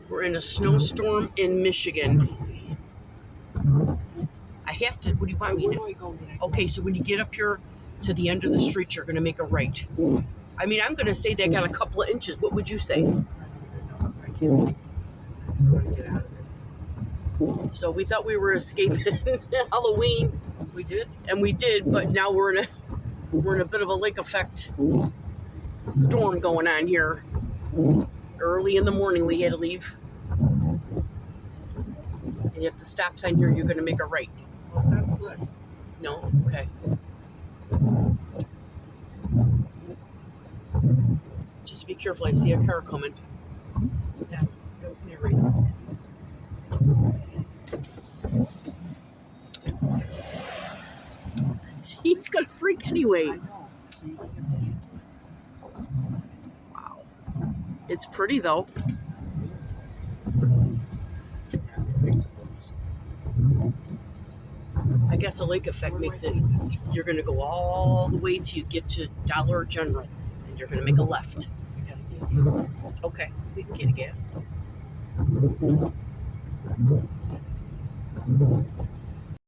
We're in a snowstorm in Michigan. I have to. What do you want me to? Okay, so when you get up here to the end of the street, you're going to make a right. I mean, I'm going to say they got a couple of inches. What would you say? I can't wait. Get out of it. So we thought we were escaping Halloween. We did? And we did, but now we're in a bit of a lake effect storm going on here. Early in the morning we had to leave. And at the stop sign here, you're going to make a right. Well, that's slick. No? Okay. Just be careful. I see a car coming. Dad, don't narrate. He's going to freak anyway. I know. So you have to get Wow. It's pretty, though. I guess a lake effect makes it, you're going to go all the way till you get to Dollar General, and you're going to make a left. We gotta get gas. Okay, we can get a gas.